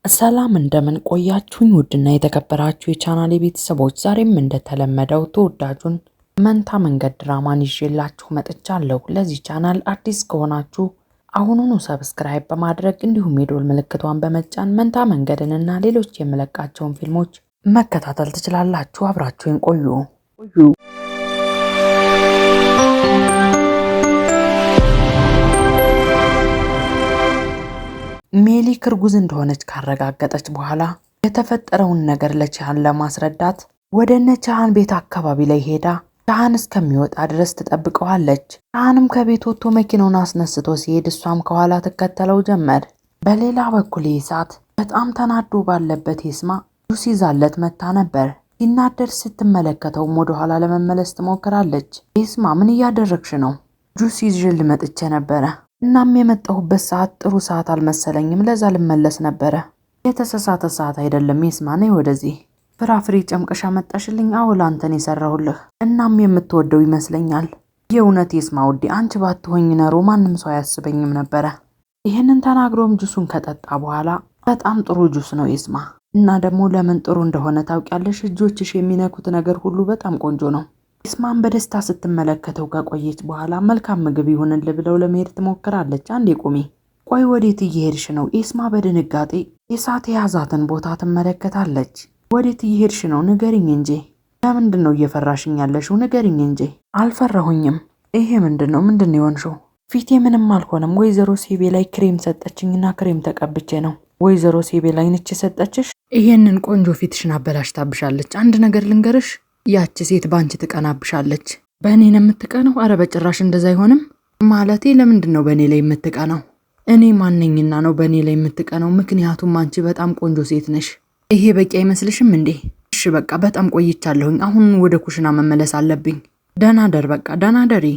ሰላም እንደምን ቆያችሁኝ ውድና የተከበራችሁ የቻናሌ ቤተሰቦች፣ ዛሬም እንደተለመደው ተወዳጁን መንታ መንገድ ድራማን ይዤላችሁ መጥቻለሁ። ለዚህ ቻናል አዲስ ከሆናችሁ አሁኑኑ ሰብስክራይብ በማድረግ እንዲሁም የደወል ምልክቷን በመጫን መንታ መንገድንና ሌሎች የምለቃቸውን ፊልሞች መከታተል ትችላላችሁ። አብራችሁን ቆዩ። ሜሊክ እርጉዝ እንደሆነች ካረጋገጠች በኋላ የተፈጠረውን ነገር ለቻሃን ለማስረዳት ወደ ቻሃን ቤት አካባቢ ላይ ሄዳ ቻሃን እስከሚወጣ ድረስ ትጠብቀዋለች። ቻሃንም ከቤት ወጥቶ መኪናውን አስነስቶ ሲሄድ እሷም ከኋላ ትከተለው ጀመር። በሌላ በኩል ይሳት በጣም ተናዶ ባለበት ይስማ ጁስ ይዛለት መታ ነበር። ሲናደድ ስትመለከተውም ወደ ኋላ ለመመለስ ትሞክራለች። ይስማ ምን እያደረግሽ ነው? ጁስ ይዤ መጥቼ ነበረ። እናም የመጣሁበት ሰዓት ጥሩ ሰዓት አልመሰለኝም፣ ለዛ ልመለስ ነበረ። የተሳሳተ ሰዓት አይደለም ይስማ፣ ነይ ወደዚህ። ፍራፍሬ ጨምቀሻ መጣሽልኝ? አዎ ላንተን የሰራሁልህ። እናም የምትወደው ይመስለኛል። የእውነት ይስማ ውዴ፣ አንቺ ባትሆኝ ኖሮ ማንም ሰው አያስበኝም ነበረ። ይህንን ተናግሮም ጁሱን ከጠጣ በኋላ በጣም ጥሩ ጁስ ነው ይስማ፣ እና ደግሞ ለምን ጥሩ እንደሆነ ታውቂያለሽ? እጆችሽ የሚነኩት ነገር ሁሉ በጣም ቆንጆ ነው። ይስማን በደስታ ስትመለከተው ከቆየች በኋላ መልካም ምግብ ይሁንልህ ብለው ለመሄድ ትሞክራለች። አንዴ ቁሚ፣ ቆይ ወዴት እየሄድሽ ነው? ይስማ በድንጋጤ የሳት የያዛትን ቦታ ትመለከታለች። ወዴት እየሄድሽ ነው? ንገሪኝ እንጂ። ለምንድን ነው እየፈራሽኝ ያለሽው? ንገሪኝ እንጂ። አልፈራሁኝም። ይሄ ምንድን ነው የሆንሽው? ፊቴ ምንም አልሆነም። ወይዘሮ ሴቤ ላይ ክሬም ሰጠችኝና ክሬም ተቀብቼ ነው። ወይዘሮ ሴቤ ላይ ነች የሰጠችሽ? ይሄንን ቆንጆ ፊትሽን አበላሽታብሻለች። አንድ ነገር ልንገርሽ፣ ያቺ ሴት ባንቺ ትቀናብሻለች። በእኔ ነው የምትቀነው? አረ በጭራሽ እንደዛ አይሆንም። ማለቴ ለምንድን ነው በእኔ ላይ የምትቀነው? እኔ ማንኝና ነው በእኔ ላይ የምትቀነው? ምክንያቱም አንቺ በጣም ቆንጆ ሴት ነሽ። ይሄ በቂ አይመስልሽም እንዴ? እሺ በቃ በጣም ቆይቻለሁኝ። አሁን ወደ ኩሽና መመለስ አለብኝ። ደህና ደር፣ በቃ ደህና ደሪ።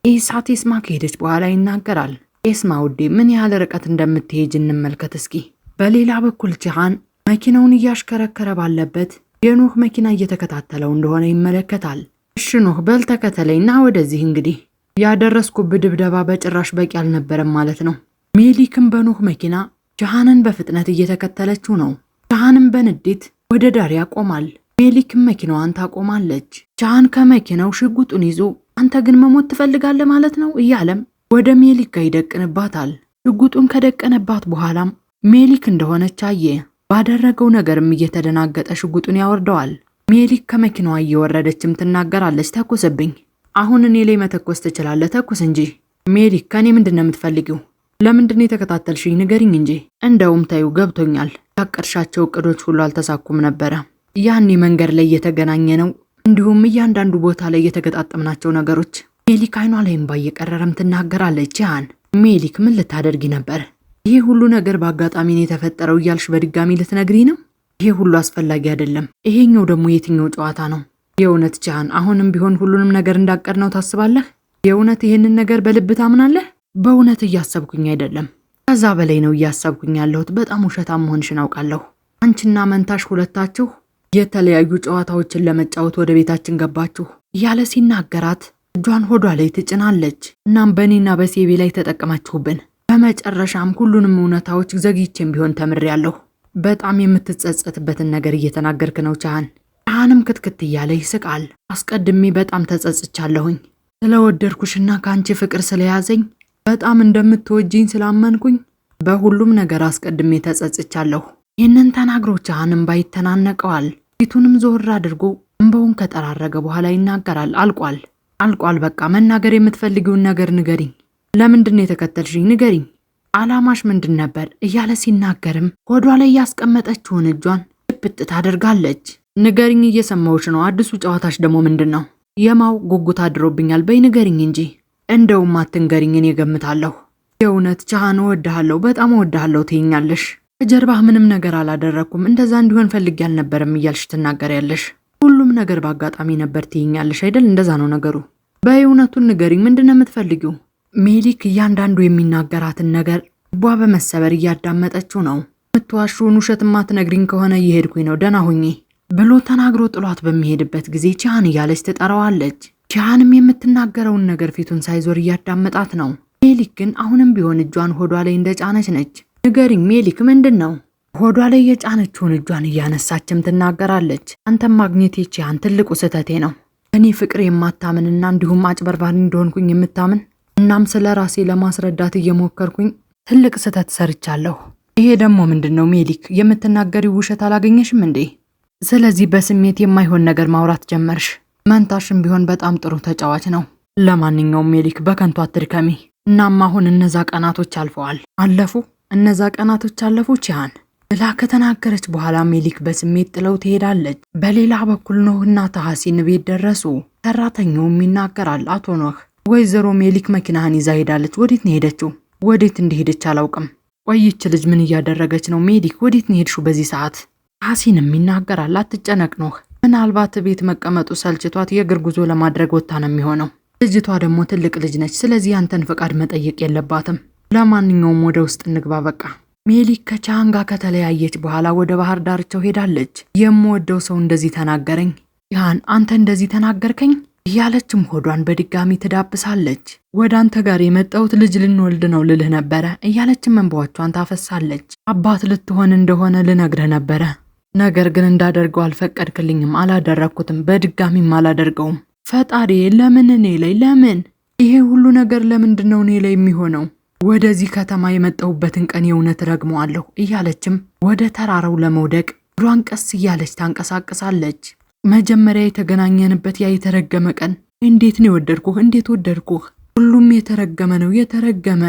ኢሳት ይስማ ከሄደች በኋላ ይናገራል። ይስማ ውዴ፣ ምን ያህል ርቀት እንደምትሄጅ እንመልከት እስኪ። በሌላ በኩል ቻሃን መኪናውን እያሽከረከረ ባለበት የኖህ መኪና እየተከታተለው እንደሆነ ይመለከታል። እሺ ኖህ በል ተከተለኝና ወደዚህ። እንግዲህ ያደረስኩብህ ድብደባ በጭራሽ በቂ አልነበረም ማለት ነው። ሜሊክም በኖህ መኪና ቻሃንን በፍጥነት እየተከተለችው ነው። ቻሃንም በንዴት ወደ ዳር ያቆማል። ሜሊክም መኪናዋን ታቆማለች። ቻሃን ከመኪናው ሽጉጡን ይዞ አንተ ግን መሞት ትፈልጋለህ ማለት ነው እያለም ወደ ሜሊክ ጋር ይደቅንባታል። ሽጉጡን ከደቀነባት በኋላም ሜሊክ እንደሆነች አየ። ባደረገው ነገርም እየተደናገጠ ሽጉጡን ያወርደዋል። ሜሊክ ከመኪናዋ እየወረደችም ትናገራለች። ተኩስብኝ፣ አሁን እኔ ላይ መተኮስ ትችላለህ፣ ተኩስ እንጂ። ሜሊክ ከኔ ምንድን ነው የምትፈልጊው? ለምንድን ነው የተከታተልሽኝ? ንገሪኝ እንጂ። እንደውም ታዩ ገብቶኛል፣ ያቀድሻቸው እቅዶች ሁሉ አልተሳኩም ነበረ። ያኔ መንገድ ላይ እየተገናኘ ነው፣ እንዲሁም እያንዳንዱ ቦታ ላይ የተገጣጠምናቸው ነገሮች። ሜሊክ አይኗ ላይ እንባ እየቀረረም ትናገራለች። ያን ሜሊክ ምን ልታደርጊ ነበር? ይሄ ሁሉ ነገር በአጋጣሚ ነው የተፈጠረው እያልሽ በድጋሚ ልትነግሪ ነው? ይሄ ሁሉ አስፈላጊ አይደለም። ይሄኛው ደግሞ የትኛው ጨዋታ ነው? የእውነት ቻሃን፣ አሁንም ቢሆን ሁሉንም ነገር እንዳቀድነው ታስባለህ? የእውነት ይሄንን ነገር በልብ ታምናለህ? በእውነት እያሰብኩኝ አይደለም፣ ከዛ በላይ ነው እያሰብኩኝ ያለሁት። በጣም ውሸታም መሆንሽን አውቃለሁ። አንቺና መንታሽ ሁለታችሁ የተለያዩ ጨዋታዎችን ለመጫወት ወደ ቤታችን ገባችሁ እያለ ሲናገራት እጇን ሆዷ ላይ ትጭናለች። እናም በእኔና በሴቤ ላይ ተጠቀማችሁብን። በመጨረሻም ሁሉንም እውነታዎች ዘግይቼም ቢሆን ተምሬያለሁ። በጣም የምትጸጸትበትን ነገር እየተናገርክ ነው ቻሃን። ቻሃንም ክትክት እያለ ይስቃል። አስቀድሜ በጣም ተጸጽቻለሁኝ። ስለወደድኩሽና ከአንቺ ፍቅር ስለያዘኝ በጣም እንደምትወጂኝ ስላመንኩኝ በሁሉም ነገር አስቀድሜ ተጸጽቻለሁ። ይህንን ተናግሮ ቻሃን እንባ ይተናነቀዋል። ፊቱንም ዞር አድርጎ እንባውን ከጠራረገ በኋላ ይናገራል። አልቋል፣ በቃ መናገር የምትፈልጊውን ነገር ንገሪኝ። ለምንድን ነው የተከተልሽኝ? ንገሪኝ፣ አላማሽ ምንድን ነበር? እያለ ሲናገርም ሆዷ ላይ ያስቀመጠችውን እጇን ብጥ ታደርጋለች። ንገሪኝ፣ እየሰማሁሽ ነው። አዲሱ ጨዋታሽ ደግሞ ምንድን ነው? የማው ጉጉት አድሮብኛል። በይ ንገሪኝ እንጂ። እንደውም አትንገሪኝ፣ እኔ እገምታለሁ። የእውነት ቻሃን እወድሃለሁ፣ በጣም እወድሃለሁ ትይኛለሽ። ከጀርባህ ምንም ነገር አላደረኩም፣ እንደዛ እንዲሆን ፈልጌ አልነበረም እያልሽ ትናገሪያለሽ። ሁሉም ነገር በአጋጣሚ ነበር ትይኛለሽ አይደል? እንደዛ ነው ነገሩ። በይ እውነቱን ንገሪኝ፣ ምንድን ነው የምትፈልጊው? ሜሊክ እያንዳንዱ የሚናገራትን ነገር ልቧ በመሰበር እያዳመጠችው ነው። የምትዋሽውን ውሸት ማትነግሪኝ ከሆነ እየሄድኩኝ ነው፣ ደህና ሁኚ ብሎ ተናግሮ ጥሏት በሚሄድበት ጊዜ ቻሃን እያለች ትጠራዋለች። ቻሃንም የምትናገረውን ነገር ፊቱን ሳይዞር እያዳመጣት ነው። ሜሊክ ግን አሁንም ቢሆን እጇን ሆዷ ላይ እንደጫነች ነች። ንገሪኝ ሜሊክ፣ ምንድን ነው? ሆዷ ላይ የጫነችውን እጇን እያነሳችም ትናገራለች። አንተም ማግኘት ይቺያን ትልቁ ስህተቴ ነው። እኔ ፍቅር የማታምንና እንዲሁም አጭበርባሪ እንደሆንኩኝ የምታምን እናም ስለ ራሴ ለማስረዳት እየሞከርኩኝ ትልቅ ስህተት ሰርቻለሁ። ይሄ ደግሞ ምንድነው ሜሊክ? የምትናገሪው ውሸት አላገኘሽም እንዴ? ስለዚህ በስሜት የማይሆን ነገር ማውራት ጀመርሽ። መንታሽም ቢሆን በጣም ጥሩ ተጫዋች ነው። ለማንኛውም ሜሊክ በከንቱ አትድከሚ። እናም አሁን እነዛ ቀናቶች አልፈዋል። አለፉ? እነዛ ቀናቶች አለፉ ቺያን ብላ ከተናገረች በኋላ ሜሊክ በስሜት ጥለው ትሄዳለች። በሌላ በኩል ኖህና ታሐሲን ቤት ደረሱ። ሰራተኛውም ይናገራል። አቶ ኖህ፣ ወይዘሮ ሜሊክ መኪናህን ይዛ ሄዳለች። ወዴት ነው ሄደችው? ወዴት እንደሄደች አላውቅም። ቆይች ልጅ ምን እያደረገች ነው? ሜሊክ ወዴት ነው ሄድሽው በዚህ ሰዓት? ታሐሲንም ይናገራል። አትጨነቅ ኖህ፣ ምናልባት ቤት መቀመጡ ሰልችቷት የእግር ጉዞ ለማድረግ ወጣ ነው የሚሆነው። ልጅቷ ደግሞ ትልቅ ልጅ ነች። ስለዚህ አንተን ፍቃድ መጠየቅ የለባትም። ለማንኛውም ወደ ውስጥ እንግባ በቃ። ሜሊክ ከቺያን ጋር ከተለያየች በኋላ ወደ ባህር ዳርቻው ሄዳለች። የምወደው ሰው እንደዚህ ተናገረኝ። ቺያን አንተ እንደዚህ ተናገርከኝ እያለችም ሆዷን በድጋሚ ትዳብሳለች። ወደ አንተ ጋር የመጣሁት ልጅ ልንወልድ ነው ልልህ ነበረ እያለችም እንባዎቿን ታፈሳለች። አባት ልትሆን እንደሆነ ልነግርህ ነበረ፣ ነገር ግን እንዳደርገው አልፈቀድክልኝም፣ አላደረግኩትም፣ በድጋሚም አላደርገውም። ፈጣሪ ለምን እኔ ላይ ለምን ይሄ ሁሉ ነገር ለምንድን ነው እኔ ላይ የሚሆነው? ወደዚህ ከተማ የመጣሁበትን ቀን የእውነት ረግመዋለሁ እያለችም ወደ ተራራው ለመውደቅ እግሯን ቀስ እያለች ታንቀሳቅሳለች። መጀመሪያ የተገናኘንበት ያ የተረገመ ቀን እንዴት ነው የወደድኩህ? እንዴት ወደድኩህ? ሁሉም የተረገመ ነው የተረገመ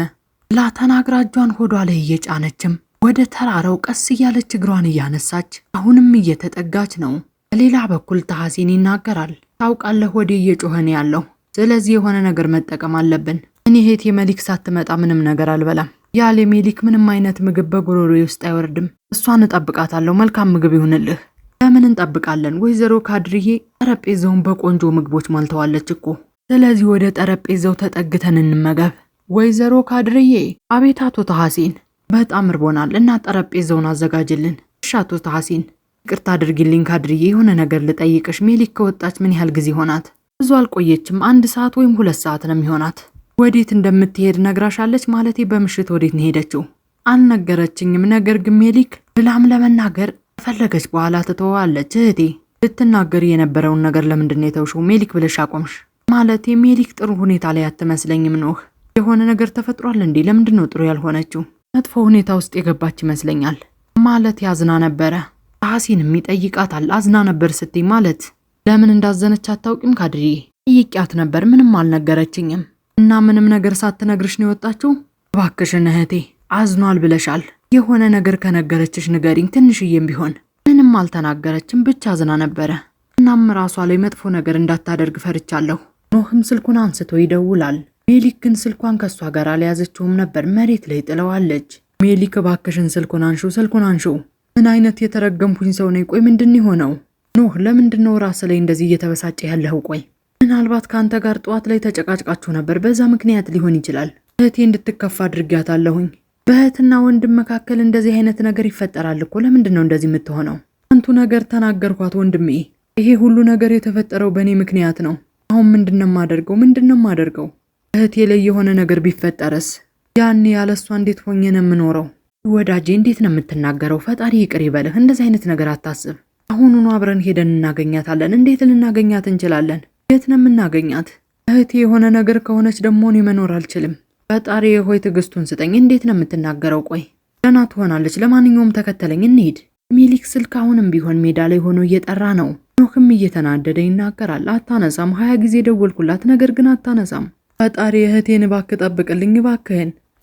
ብላ ተናግራ እጇን ሆዷ ላይ እየጫነችም ወደ ተራራው ቀስ እያለች እግሯን እያነሳች አሁንም እየተጠጋች ነው። በሌላ በኩል ታሐሲን ይናገራል። ታውቃለህ ወዴ እየጮኸን ያለው፣ ስለዚህ የሆነ ነገር መጠቀም አለብን። እኔ እህቴ ሜሊክ ሳትመጣ ምንም ነገር አልበላም። ያለ ሜሊክ ምንም አይነት ምግብ በጉሮሮዬ ውስጥ አይወርድም። እሷን እጠብቃታለሁ። መልካም ምግብ ይሁንልህ። ለምን እንጠብቃለን? ወይዘሮ ካድርዬ ጠረጴዛውን በቆንጆ ምግቦች ሞልተዋለች እኮ። ስለዚህ ወደ ጠረጴዛው ተጠግተን እንመገብ። ወይዘሮ ካድርዬ። አቤት አቶ ታሐሲን፣ በጣም እርቦናል እና ጠረጴዛውን አዘጋጅልን። እሺ አቶ ታሐሲን። ይቅርታ አድርጊልኝ ካድርዬ፣ የሆነ ነገር ልጠይቅሽ። ሜሊክ ከወጣች ምን ያህል ጊዜ ሆናት? ብዙ አልቆየችም። 1 ሰዓት ወይም 2 ሰዓት ነው የሚሆናት። ወዴት እንደምትሄድ ነግራሻለች? ማለቴ በምሽት ወዴት ነው ሄደችው? አልነገረችኝም። ነገር ግን ሜሊክ ብላም ለመናገር ፈለገች በኋላ ትተዋለች። እህቴ ልትናገር የነበረውን ነገር ለምንድን ነው የተውሽው? ሜሊክ ብለሽ አቆምሽ። ማለቴ ሜሊክ ጥሩ ሁኔታ ላይ አትመስለኝም። ኖህ የሆነ ነገር ተፈጥሯል እንዴ? ለምንድን ነው ጥሩ ያልሆነችው? መጥፎ ሁኔታ ውስጥ የገባች ይመስለኛል። ማለት ያዝና ነበረ። ታሐሲንም ይጠይቃታል። አዝና ነበር ስትይ ማለት ለምን እንዳዘነች አታውቂም? ካድርዬ ጠይቂያት ነበር፣ ምንም አልነገረችኝም። እና ምንም ነገር ሳትነግርሽ ነው የወጣችው? እባክሽን እህቴ አዝኗል ብለሻል። የሆነ ነገር ከነገረችሽ ንገሪኝ፣ ትንሽዬም ቢሆን። ምንም አልተናገረችም፣ ብቻ አዝና ነበረ። እናም ራሷ ላይ መጥፎ ነገር እንዳታደርግ ፈርቻለሁ። ኖህም ስልኩን አንስቶ ይደውላል። ሜሊክ ግን ስልኳን ከሷ ጋር አልያዘችውም ነበር፣ መሬት ላይ ጥለዋለች። ሜሊክ እባክሽን ስልኩን አንሺው፣ ስልኩን አንሺው። ምን አይነት የተረገምኩኝ ሰው ነኝ? ቆይ ምንድን የሆነው? ኖህ ለምንድነው ራስ ላይ እንደዚህ እየተበሳጨ ያለኸው? ቆይ ምናልባት ካንተ ጋር ጠዋት ላይ ተጨቃጭቃችሁ ነበር፣ በዛ ምክንያት ሊሆን ይችላል። እህቴ እንድትከፋ አድርጊያታለሁኝ። በእህትና ወንድም መካከል እንደዚህ አይነት ነገር ይፈጠራል እኮ። ለምንድነው እንደዚህ የምትሆነው? አንቱ ነገር ተናገርኳት ወንድሜ። ይሄ ሁሉ ነገር የተፈጠረው በእኔ ምክንያት ነው። አሁን ምንድነው የማደርገው? እህቴ ላይ የሆነ ነገር ቢፈጠርስ? ያኔ ያለሷ እንዴት ሆኜ ነው የምኖረው? ወዳጄ እንዴት ነው የምትናገረው? ፈጣሪ ይቅር ይበልህ። እንደዚህ አይነት ነገር አታስብ። አሁኑኑ አብረን ሄደን እናገኛታለን። እንዴት ልናገኛት እንችላለን? የት ነው የምናገኛት? እህቴ የሆነ ነገር ከሆነች ደግሞ እኔ መኖር አልችልም። ፈጣሪ ሆይ ትዕግስቱን ስጠኝ። እንዴት ነው የምትናገረው? ቆይ ደህና ትሆናለች። ለማንኛውም ተከተለኝ እንሂድ። ሜሊክ ስልክ አሁንም ቢሆን ሜዳ ላይ ሆኖ እየጠራ ነው። ኖህም እየተናደደ ይናገራል። አታነሳም። 20 ጊዜ ደወልኩላት፣ ነገር ግን አታነሳም። ፈጣሪ እህቴን እባክህ ጠብቅልኝ፣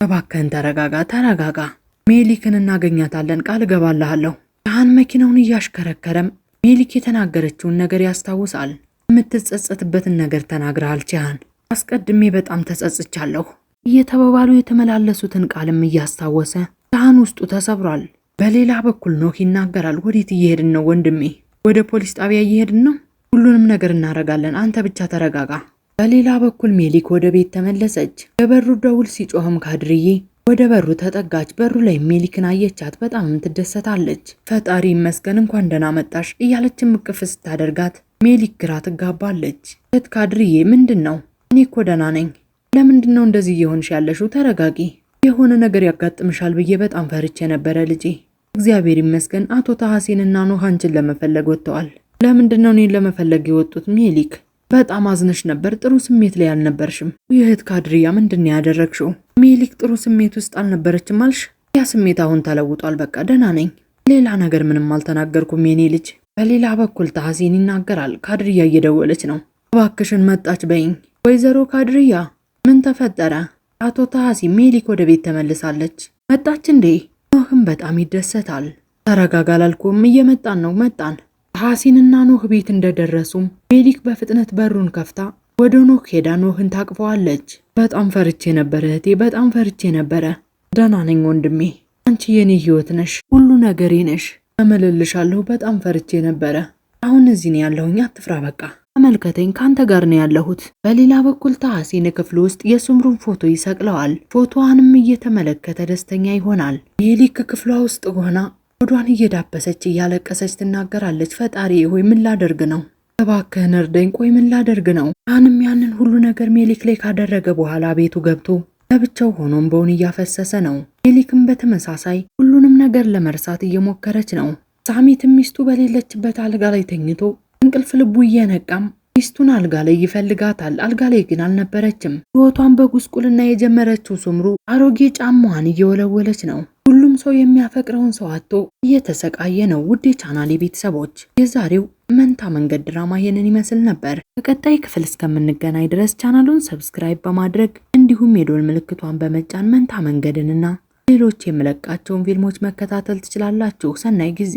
እባክህን ተረጋጋ። ሜሊክን እናገኛታለን፣ ቃል እገባልሃለሁ። ቺያን መኪናውን እያሽከረከረም ሜሊክ የተናገረችውን ነገር ያስታውሳል። የምትጸጸትበትን ነገር ተናግረሃል ቺያን። አስቀድሜ በጣም ተጸጽቻለሁ እየተባባሉ የተመላለሱትን ቃልም እያስታወሰ ቺያን ውስጡ ተሰብሯል። በሌላ በኩል ኖህ ይናገራል። ወዴት እየሄድን ነው ወንድሜ? ወደ ፖሊስ ጣቢያ እየሄድን ነው። ሁሉንም ነገር እናረጋለን፣ አንተ ብቻ ተረጋጋ። በሌላ በኩል ሜሊክ ወደ ቤት ተመለሰች። የበሩ ደውል ሲጮህም ካድርዬ ወደ በሩ ተጠጋች። በሩ ላይ ሜሊክን አየቻት። በጣምም ትደሰታለች። ፈጣሪ ይመስገን እንኳን ደህና መጣሽ እያለችም እቅፍ ስታደርጋት ሜሊክ ግራ ትጋባለች። እህት ካድርዬ ምንድን ነው? እኔ እኮ ደህና ነኝ። ለምንድን ነው እንደዚህ እየሆንሽ ያለሽው? ተረጋጊ። የሆነ ነገር ያጋጥምሻል ብዬ በጣም ፈርቼ ነበረ ልጄ። እግዚአብሔር ይመስገን አቶ ታሐሲንና ኖህ አንቺን ለመፈለግ ወጥተዋል። ለምንድነው እኔን ለመፈለግ የወጡት ሜሊክ? በጣም አዝነሽ ነበር፣ ጥሩ ስሜት ላይ አልነበርሽም። እህት ካድሪያ ምንድነው ያደረግሽው? ሜሊክ ጥሩ ስሜት ውስጥ አልነበረችም አልሽ? ያ ስሜት አሁን ተለውጧል፣ በቃ ደህና ነኝ። ሌላ ነገር ምንም አልተናገርኩም የኔ ልጅ። በሌላ በኩል ታሐሲን ይናገራል። ካድሪያ እየደወለች ነው። እባክሽን መጣች በይኝ። ወይዘሮ ካድሪያ ምን ተፈጠረ? አቶ ታሐሲን ሜሊክ ወደ ቤት ተመልሳለች። መጣች እንዴ? ኖህም በጣም ይደሰታል። ተረጋጋ አላልኩም? እየመጣን ነው። መጣን። ታሐሲንና ኖህ ቤት እንደደረሱም ሜሊክ በፍጥነት በሩን ከፍታ ወደ ኖህ ሄዳ ኖህን ታቅፈዋለች። በጣም ፈርቼ ነበር እህቴ፣ በጣም ፈርቼ ነበረ። ደህና ነኝ ወንድሜ፣ አንቺ የኔ ህይወት ነሽ፣ ሁሉ ነገሬ ነሽ። እምልልሻለሁ፣ በጣም ፈርቼ ነበረ። አሁን እዚህ ነው ያለሁኝ፣ አትፍራ፣ በቃ ተመልከተኝ፣ ካንተ ጋር ነው ያለሁት። በሌላ በኩል ታሐሲን ክፍል ውስጥ የሱምሩን ፎቶ ይሰቅለዋል። ፎቶዋንም እየተመለከተ ደስተኛ ይሆናል። ሜሊክ ክፍሏ ውስጥ ሆና ሆዷን እየዳበሰች እያለቀሰች ትናገራለች። ፈጣሪ ሆይ ምን ላደርግ ነው? እባክህን እርዳኝ። ቆይ ምን ላደርግ ነው? አንም ያንን ሁሉ ነገር ሜሊክ ላይ ካደረገ በኋላ ቤቱ ገብቶ ለብቻው ሆኖ እንባውን እያፈሰሰ ነው። ሜሊክም በተመሳሳይ ሁሉንም ነገር ለመርሳት እየሞከረች ነው። ሳሚትም ሚስቱ በሌለችበት አልጋ ላይ ተኝቶ እንቅልፍ ልቡ እየነቃም ሚስቱን አልጋ ላይ ይፈልጋታል። አልጋ ላይ ግን አልነበረችም። ህይወቷን በጉስቁልና የጀመረችው ሱምሩ አሮጌ ጫማዋን እየወለወለች ነው። ሁሉም ሰው የሚያፈቅረውን ሰው አጥቶ እየተሰቃየ ነው። ውድ የቻናሌ ቤተሰቦች የዛሬው መንታ መንገድ ድራማ ይሄንን ይመስል ነበር። በቀጣይ ክፍል እስከምንገናኝ ድረስ ቻናሉን ሰብስክራይብ በማድረግ እንዲሁም የዶል ምልክቷን በመጫን መንታ መንገድንና ሌሎች የምለቃቸውን ፊልሞች መከታተል ትችላላችሁ። ሰናይ ጊዜ።